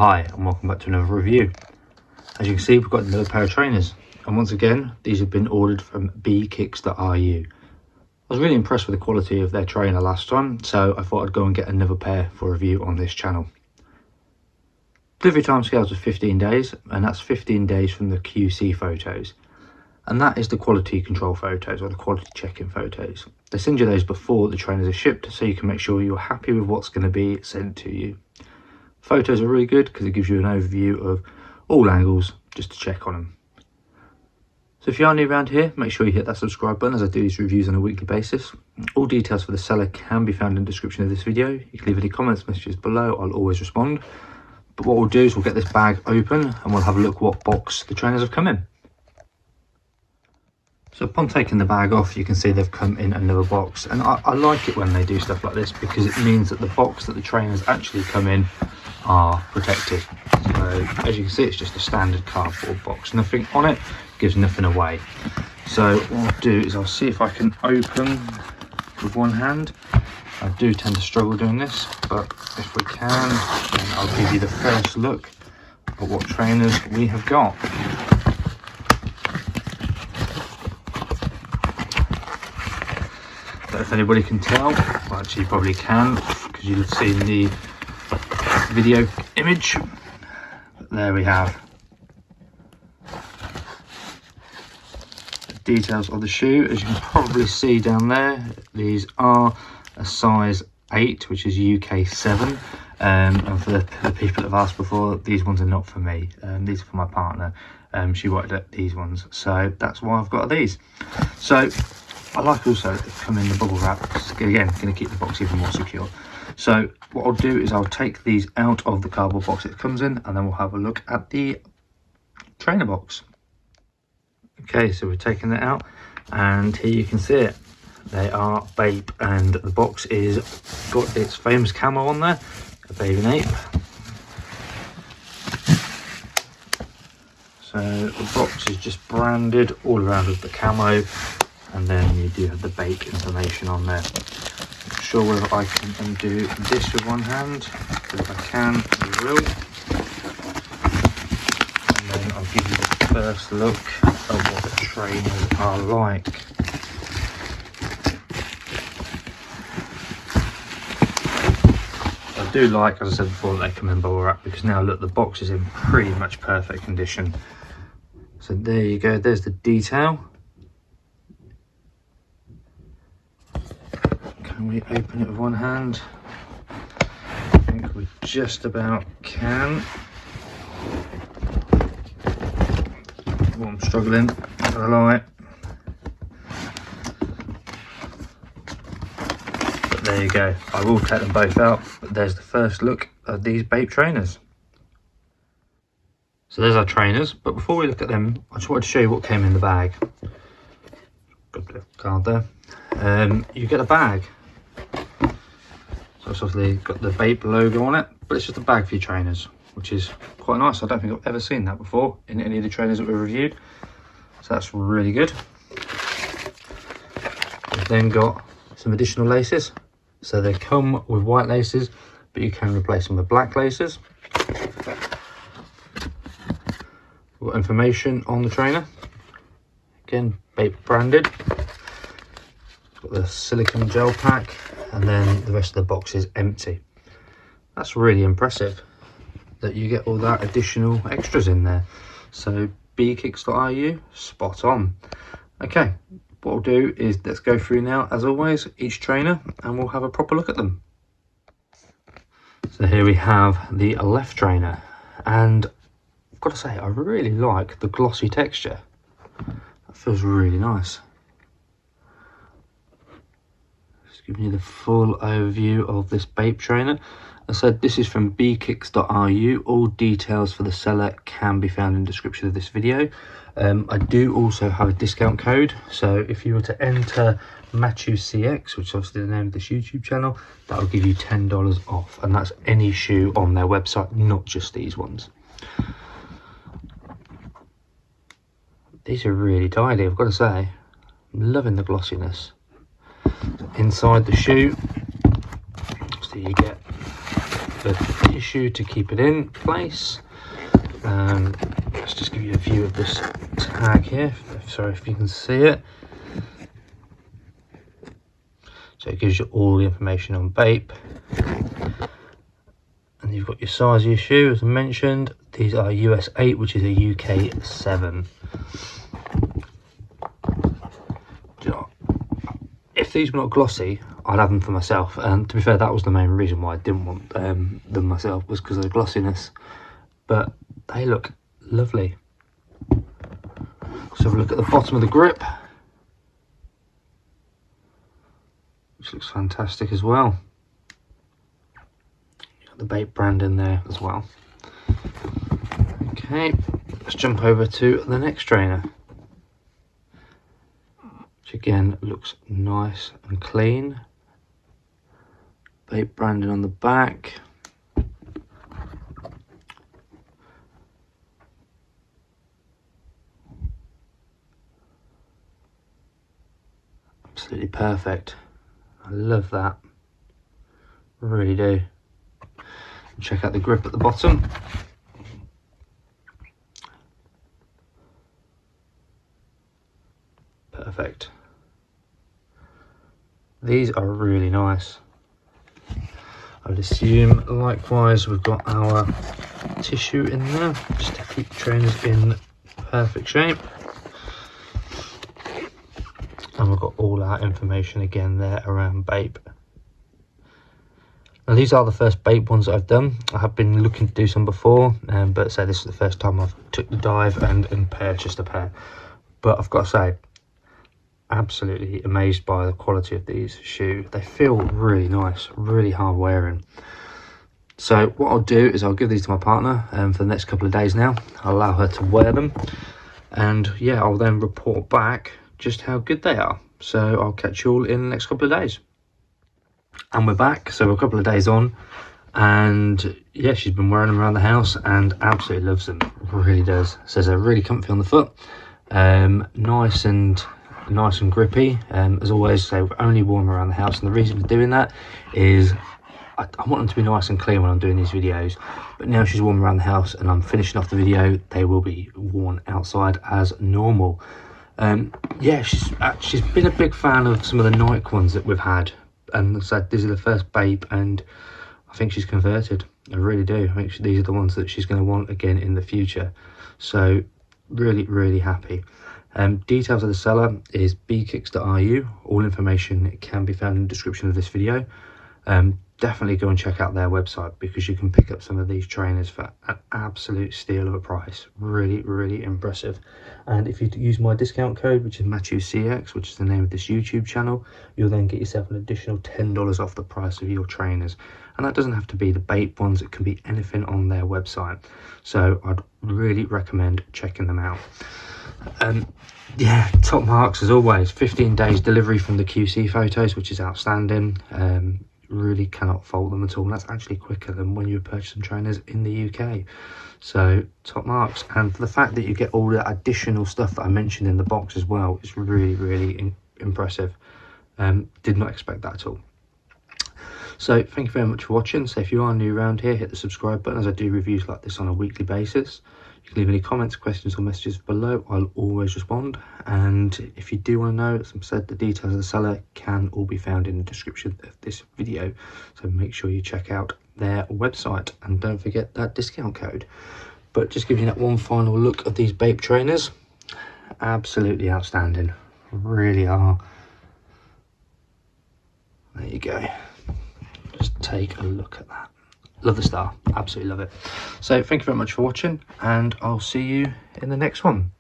Hi and welcome back to another review. As you can see, we've got another pair of trainers, and once again these have been ordered from Bape. I was really impressed with the quality of their trainer last time, so I thought I'd go and get another pair for review on this channel. Delivery time scales are 15 days, and that's 15 days from the QC photos, and that is the quality control photos or the quality checking photos. They send you those before the trainers are shipped, so you can make sure you're happy with what's going to be sent to you. Photos are really good because it gives you an overview of all angles just to check on them. So if you are new around here, make sure you hit that subscribe button as I do these reviews on a weekly basis. All details for the seller can be found in the description of this video. You can leave any comments, messages below, I'll always respond. But what we'll do is we'll get this bag open and we'll have a look what box the trainers have come in. So upon taking the bag off, you can see they've come in another box, and I like it when they do stuff like this because it means that the box that the trainers actually come in are protected. So as you can see, it's just a standard cardboard box, nothing on it, gives nothing away. So what I'll do is I'll see if I can open with one hand. I do tend to struggle doing this, but if we can, then I'll give you the first look at what trainers we have got. But if anybody can tell, well, actually you probably can because you've seen the video image. But there we have the details of the shoe. As you can probably see down there, these are a size 8, which is UK 7. And for the people that have asked before, these ones are not for me. These are for my partner. She wanted these ones, so that's why I've got these. So I like also that they come in the bubble wrap. Again, going to keep the box even more secure. So what I'll do is I'll take these out of the cardboard box it comes in, and then we'll have a look at the trainer box. Okay, so we're taking that out, and here you can see it. They are Bape, and the box is got its famous camo on there, a baby ape. So the box is just branded all around with the camo, and then you do have the Bape information on there. Not sure whether I can undo this with one hand, but if I can, I will. And then I'll give you the first look at what the trainers are like. I do like, as I said before, that they come in bubble wrap, because now look, the box is in pretty much perfect condition. So there you go, there's the detail. Can we open it with one hand? I think we just about can. Well, I'm struggling, not gonna lie. But there you go. I will take them both out, but there's the first look at these Bape trainers. So there's our trainers, but before we look at them, I just wanted to show you what came in the bag. Got the card there. You get a bag. So it's obviously got the Bape logo on it, but it's just a bag for your trainers, which is quite nice. I don't think I've ever seen that before in any of the trainers that we've reviewed. So that's really good. We've then got some additional laces. So they come with white laces, but you can replace them with black laces. We've got information on the trainer. Again, Bape branded. Got the silicone gel pack, and then the rest of the box is empty. That's really impressive that you get all that additional extras in there. So DHgate, spot on. Okay, what we'll do is let's go through now, as always, each trainer, and we'll have a proper look at them. So here we have the left trainer, and I've got to say, I really like the glossy texture. That feels really nice. Giving you the full overview of this Bape trainer. As I said, this is from DHgate. All details for the seller can be found in the description of this video. I do also have a discount code, so if you were to enter MatchewCX, which is obviously the name of this YouTube channel, that will give you $10 off, and that's any shoe on their website, not just these ones. These are really tidy, I've got to say. I'm loving the glossiness. Inside the shoe, so you get the tissue to keep it in place. Let's just give you a view of this tag here. Sorry if you can see it. So it gives you all the information on Bape. And you've got your size of your shoe, as I mentioned. These are US 8, which is a UK 7. If these were not glossy, I'd have them for myself. And to be fair, that was the main reason why I didn't want them myself, was because of the glossiness. But they look lovely. Let's have a look at the bottom of the grip, which looks fantastic as well. Got the Bape brand in there as well. Okay, let's jump over to the next trainer, which again looks nice and clean. Bape branding on the back. Absolutely perfect. I love that. Really do. Check out the grip at the bottom. Perfect. These are really nice. I would assume likewise we've got our tissue in there just to keep trainers in perfect shape. And we've got all our information again there around Bape. Now these are the first Bape ones that I've done. I have been looking to do some before, but so this is the first time I've took the dive and purchased a pair. But I've got to say, absolutely amazed by the quality of these shoes. They feel really nice, really hard wearing. So what I'll do is I'll give these to my partner for the next couple of days now. I'll allow her to wear them, and yeah, I'll then report back just how good they are. So I'll catch you all in the next couple of days. And we're back, so we're a couple of days on, and yeah, she's been wearing them around the house and absolutely loves them. Really does. Says they're really comfy on the foot, nice and grippy. As always, so we've only worn them around the house, and the reason for doing that is I want them to be nice and clean when I'm doing these videos. But now she's worn them around the house and I'm finishing off the video, they will be worn outside as normal. Yeah, she's been a big fan of some of the Nike ones that we've had, and so these are the first Bape, and I think she's converted. I really do. I think these are the ones that she's going to want again in the future. So really happy. Details of the seller is bkicks.ru. All information can be found in the description of this video. Definitely go and check out their website, because you can pick up some of these trainers for an absolute steal of a price. Really impressive. And if you use my discount code, which is MatthewCX, which is the name of this YouTube channel, you'll then get yourself an additional $10 off the price of your trainers. And that doesn't have to be the Bape ones, it can be anything on their website. So I'd really recommend checking them out. Yeah, top marks as always. 15 days delivery from the QC photos, which is outstanding. Really cannot fault them at all. That's actually quicker than when you're purchasing trainers in the UK. So top marks. And for the fact that you get all the additional stuff that I mentioned in the box as well, is really impressive. Did not expect that at all. So thank you very much for watching. So if you are new around here, hit the subscribe button, as I do reviews like this on a weekly basis. You can leave any comments, questions or messages below. I'll always respond. And if you do want to know, as I said, the details of the seller can all be found in the description of this video. So make sure you check out their website and don't forget that discount code. But just giving you that one final look at these Bape trainers. Absolutely outstanding. Really are. There you go. Just take a look at that. Love the star, absolutely love it. So thank you very much for watching, and I'll see you in the next one.